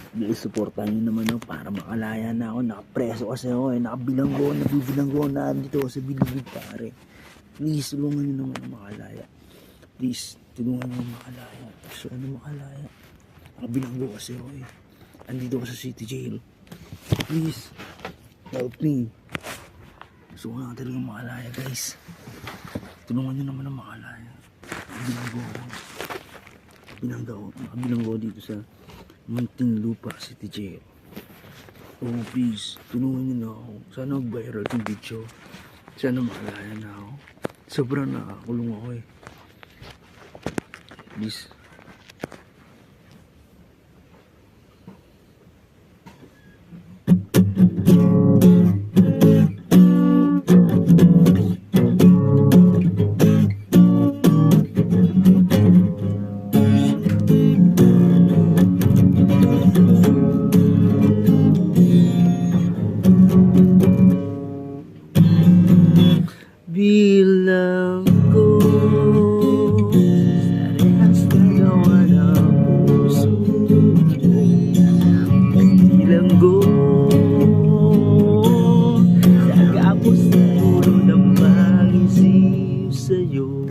Guys, supportahan nyo naman no, para makalaya na ako. Nakapreso kasi ako eh. Nabibilanggo na dito ako sa bilibid pare. Please, tulungan nyo naman na makalaya. Please, tulungan nyo makalaya. So, ano makalaya? Nakabilanggo kasi ako eh. Andito ako sa city jail. Please, help me. Gusto ko na talaga makalaya guys. Tulungan nyo naman na makalaya. Nakabilanggo ako dito sa Muntinlupa City Jail. Oh please, tulungan nyo na ako. Sana mag-viral yung video. Sana makalaya na ako. Sobrang nakakulong ako eh. Please. Bilang ko sa rehas na gawa ng puso. Bilang ko sa gapos na ulo ng mag-isip sa'yo.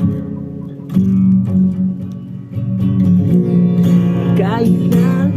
Kahit na